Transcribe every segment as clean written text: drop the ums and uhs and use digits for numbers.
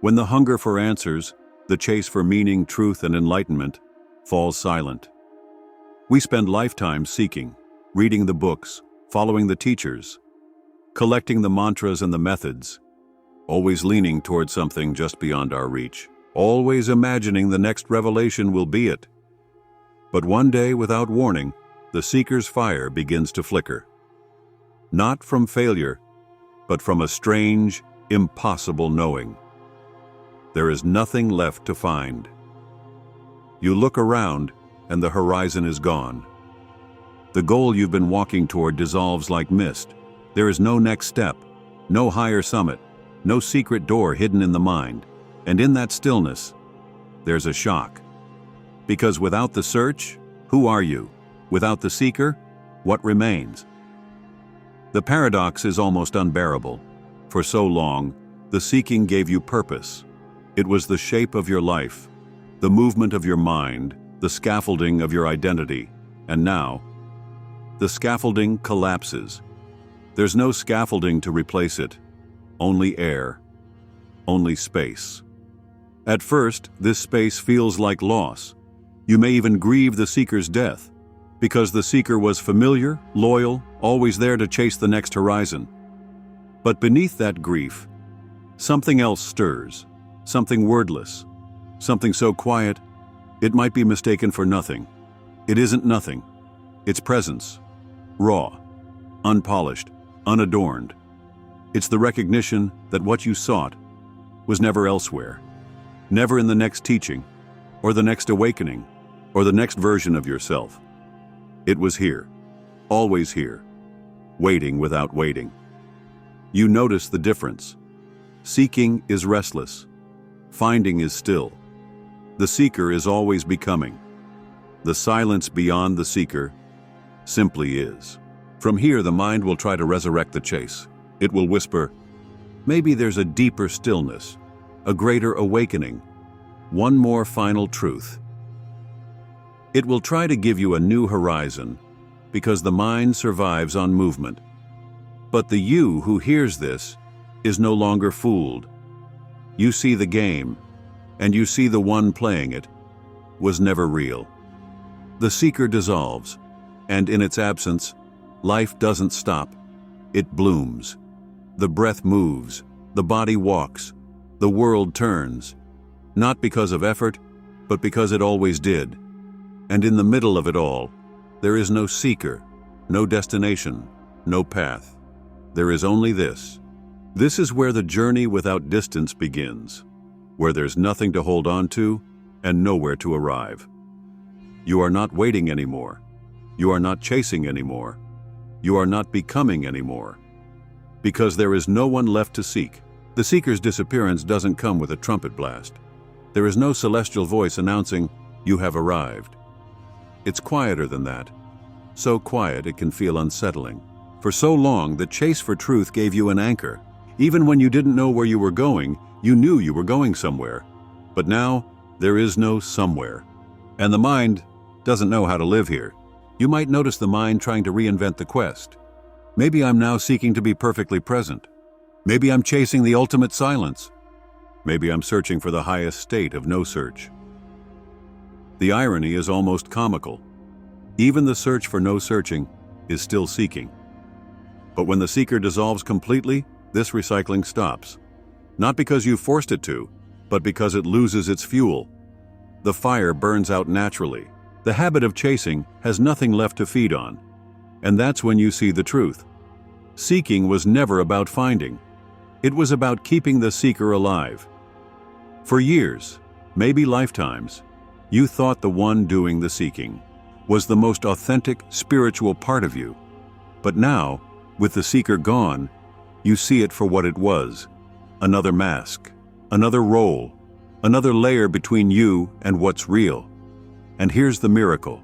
When the hunger for answers, the chase for meaning, truth, and enlightenment falls silent. We spend lifetimes seeking, reading the books, following the teachers, collecting the mantras and the methods, always leaning toward something just beyond our reach, always imagining the next revelation will be it. But one day, without warning, the seeker's fire begins to flicker. Not from failure, but from a strange, impossible knowing. There is nothing left to find. You look around, and the horizon is gone. The goal you've been walking toward dissolves like mist. There is no next step, no higher summit, no secret door hidden in the mind. And in that stillness, there's a shock. Because without the search, who are you? Without the seeker, what remains? The paradox is almost unbearable. For so long, the seeking gave you purpose. It was the shape of your life, the movement of your mind, the scaffolding of your identity. And now, the scaffolding collapses. There's no scaffolding to replace it. Only air. Only space. At first, this space feels like loss. You may even grieve the seeker's death, because the seeker was familiar, loyal, always there to chase the next horizon. But beneath that grief, something else stirs, something wordless, something so quiet, it might be mistaken for nothing. It isn't nothing. It's presence, raw, unpolished, unadorned. It's the recognition that what you sought was never elsewhere, never in the next teaching, or the next awakening, or the next version of yourself. It was here, always here, waiting without waiting. You notice the difference. Seeking is restless. Finding is still. The seeker is always becoming. The silence beyond the seeker simply is. From here, the mind will try to resurrect the chase. It will whisper, maybe there's a deeper stillness, a greater awakening, one more final truth. It will try to give you a new horizon, because the mind survives on movement. But the you who hears this is no longer fooled. You see the game, and you see the one playing it was never real. The seeker dissolves, and in its absence, life doesn't stop. It blooms. The breath moves, the body walks, the world turns, not because of effort, but because it always did. And in the middle of it all, there is no seeker, no destination, no path. There is only this. This is where the journey without distance begins, where there's nothing to hold on to and nowhere to arrive. You are not waiting anymore. You are not chasing anymore. You are not becoming anymore. Because there is no one left to seek. The seeker's disappearance doesn't come with a trumpet blast. There is no celestial voice announcing, "You have arrived." It's quieter than that. So quiet it can feel unsettling. For so long, the chase for truth gave you an anchor. Even when you didn't know where you were going, you knew you were going somewhere. But now, there is no somewhere. And the mind doesn't know how to live here. You might notice the mind trying to reinvent the quest. Maybe I'm now seeking to be perfectly present. Maybe I'm chasing the ultimate silence. Maybe I'm searching for the highest state of no search. The irony is almost comical. Even the search for no searching is still seeking. But when the seeker dissolves completely, this recycling stops. Not because you forced it to, but because it loses its fuel. The fire burns out naturally. The habit of chasing has nothing left to feed on. And that's when you see the truth. Seeking was never about finding. It was about keeping the seeker alive. For years, maybe lifetimes, you thought the one doing the seeking was the most authentic spiritual part of you. But now, with the seeker gone, you see it for what it was. Another mask, another role, another layer between you and what's real. And here's the miracle.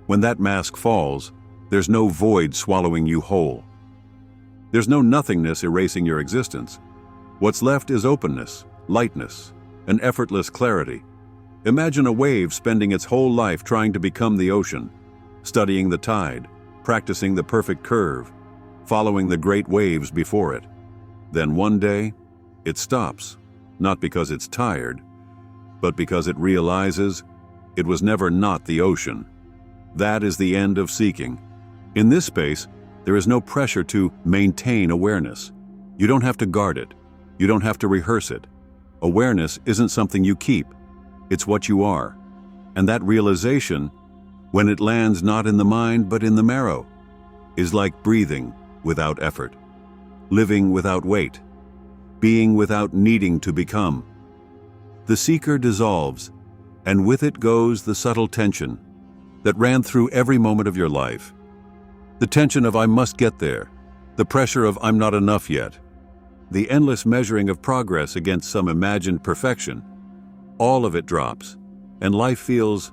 When that mask falls, there's no void swallowing you whole. There's no nothingness erasing your existence. What's left is openness, lightness, and effortless clarity. Imagine a wave spending its whole life trying to become the ocean, studying the tide, practicing the perfect curve, following the great waves before it. Then one day, it stops. not because it's tired, but because it realizes it was never not the ocean. That is the end of seeking. In this space, there is no pressure to maintain awareness. You don't have to guard it. You don't have to rehearse it. Awareness isn't something you keep. It's what you are. And that realization, when it lands not in the mind but in the marrow, is like breathing without effort, living without weight, being without needing to become. The seeker dissolves, and with it goes the subtle tension that ran through every moment of your life. The tension of I must get there, the pressure of I'm not enough yet, the endless measuring of progress against some imagined perfection. All of it drops, and life feels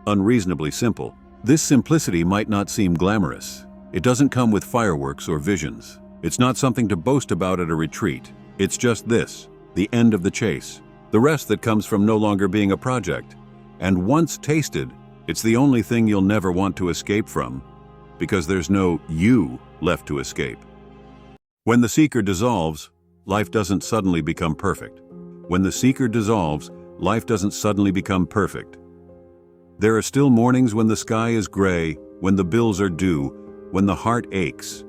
unreasonably simple. This simplicity might not seem glamorous. It doesn't come with fireworks or visions. It's not something to boast about at a retreat. It's just this, the end of the chase, the rest that comes from no longer being a project. And once tasted, it's the only thing you'll never want to escape from, because there's no you left to escape. When the seeker dissolves, life doesn't suddenly become perfect. When the seeker dissolves, life doesn't suddenly become perfect. There are still mornings when the sky is gray, when the bills are due, when the heart aches.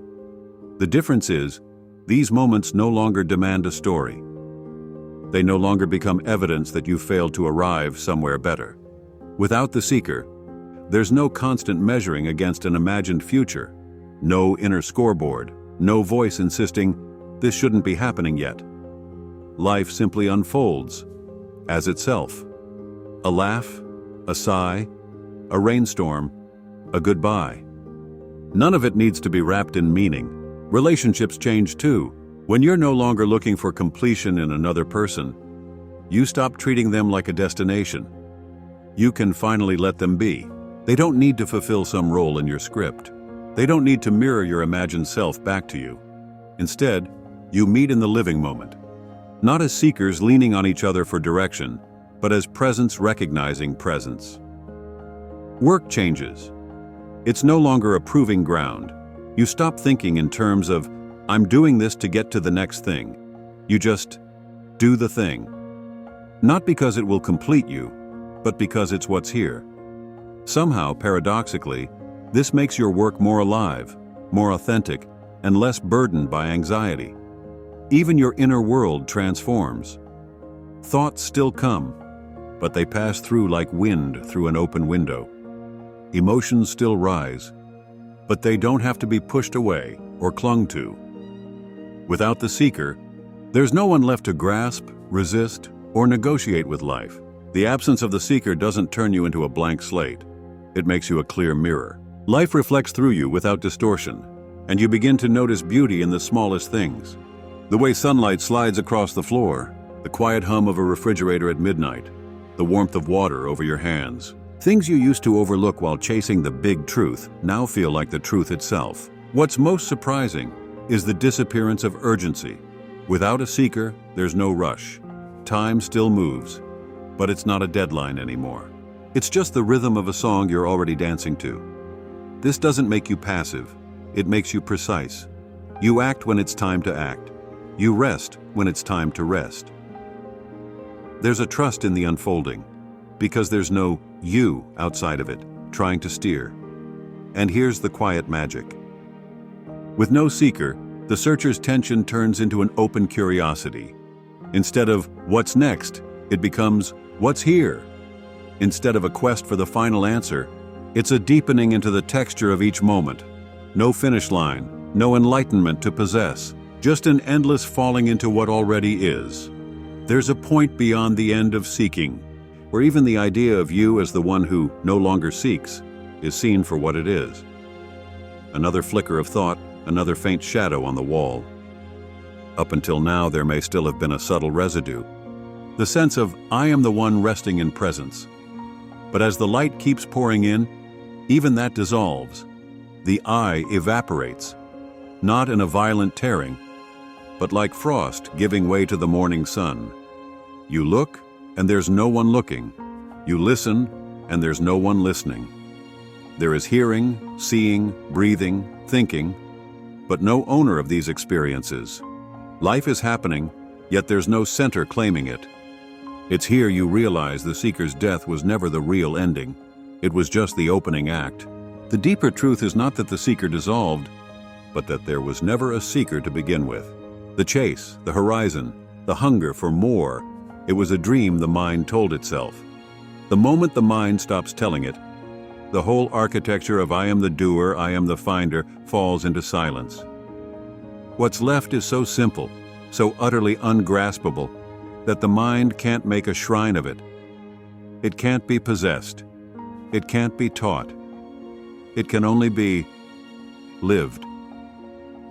The difference is, these moments no longer demand a story. They no longer become evidence that you failed to arrive somewhere better. Without the seeker, there's no constant measuring against an imagined future, no inner scoreboard, no voice insisting, this shouldn't be happening yet. Life simply unfolds as itself. A laugh, a sigh, a rainstorm, a goodbye. None of it needs to be wrapped in meaning. Relationships change too. When you're no longer looking for completion in another person, you stop treating them like a destination. You can finally let them be. They don't need to fulfill some role in your script. They don't need to mirror your imagined self back to you. Instead, you meet in the living moment. Not as seekers leaning on each other for direction, but as presence recognizing presence. Work changes. It's no longer a proving ground. You stop thinking in terms of, I'm doing this to get to the next thing. You just do the thing. Not because it will complete you, but because it's what's here. Somehow, paradoxically, this makes your work more alive, more authentic, and less burdened by anxiety. Even your inner world transforms. Thoughts still come, but they pass through like wind through an open window. Emotions still rise, but they don't have to be pushed away or clung to. Without the seeker, there's no one left to grasp, resist, or negotiate with life. The absence of the seeker doesn't turn you into a blank slate. It makes you a clear mirror. Life reflects through you without distortion, and you begin to notice beauty in the smallest things. The way sunlight slides across the floor, the quiet hum of a refrigerator at midnight, the warmth of water over your hands. Things you used to overlook while chasing the big truth now feel like the truth itself. What's most surprising is the disappearance of urgency. Without a seeker, there's no rush. Time still moves, but it's not a deadline anymore. It's just the rhythm of a song you're already dancing to. This doesn't make you passive, it makes you precise. You act when it's time to act. You rest when it's time to rest. There's a trust in the unfolding, because there's no you outside of it, trying to steer. And here's the quiet magic. With no seeker, the searcher's tension turns into an open curiosity. Instead of what's next, it becomes what's here. Instead of a quest for the final answer, it's a deepening into the texture of each moment. No finish line, no enlightenment to possess, just an endless falling into what already is. There's a point beyond the end of seeking, where even the idea of you as the one who no longer seeks is seen for what it is. Another flicker of thought, another faint shadow on the wall. Up until now, there may still have been a subtle residue. The sense of, I am the one resting in presence. But as the light keeps pouring in, even that dissolves. The I evaporates, not in a violent tearing, but like frost giving way to the morning sun. You look, and there's no one looking. You listen, and there's no one listening. There is hearing, seeing, breathing, thinking, but no owner of these experiences. Life is happening, yet there's no center claiming it. It's here you realize the seeker's death was never the real ending. It was just the opening act. The deeper truth is not that the seeker dissolved, but that there was never a seeker to begin with. The chase, the horizon, the hunger for more, it was a dream the mind told itself. The moment the mind stops telling it, the whole architecture of I am the doer, I am the finder falls into silence. What's left is so simple, so utterly ungraspable, that the mind can't make a shrine of it. It can't be possessed. It can't be taught. It can only be lived.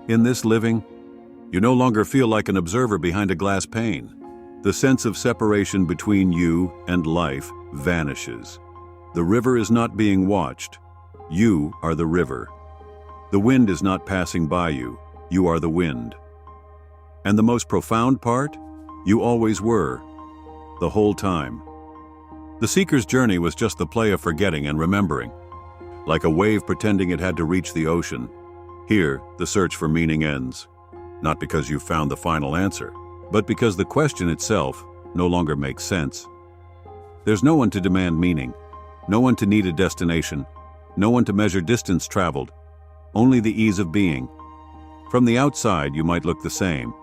In this living, you no longer feel like an observer behind a glass pane. The sense of separation between you and life vanishes. The river is not being watched. You are the river. The wind is not passing by you. You are the wind. And the most profound part? You always were, the whole time. The seeker's journey was just the play of forgetting and remembering. Like a wave pretending it had to reach the ocean, here the search for meaning ends. Not because you found the final answer, but because the question itself no longer makes sense. There's no one to demand meaning, no one to need a destination, no one to measure distance traveled, only the ease of being. From the outside, you might look the same.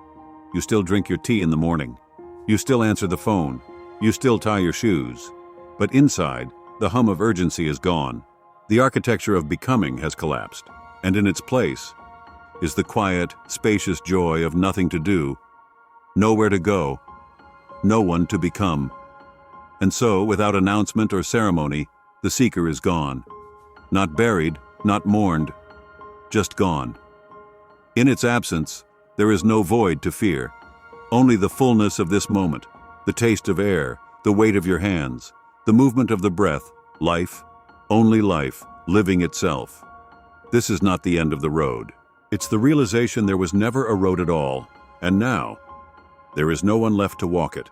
You still drink your tea in the morning. You still answer the phone. You still tie your shoes. But inside, the hum of urgency is gone. The architecture of becoming has collapsed, and in its place is the quiet, spacious joy of nothing to do, nowhere to go, no one to become. And so, without announcement or ceremony, the seeker is gone. Not buried, not mourned, just gone. In its absence, there is no void to fear, only the fullness of this moment, the taste of air, the weight of your hands, the movement of the breath, life, only life, living itself. This is not the end of the road. It's the realization there was never a road at all, and now, there is no one left to walk it.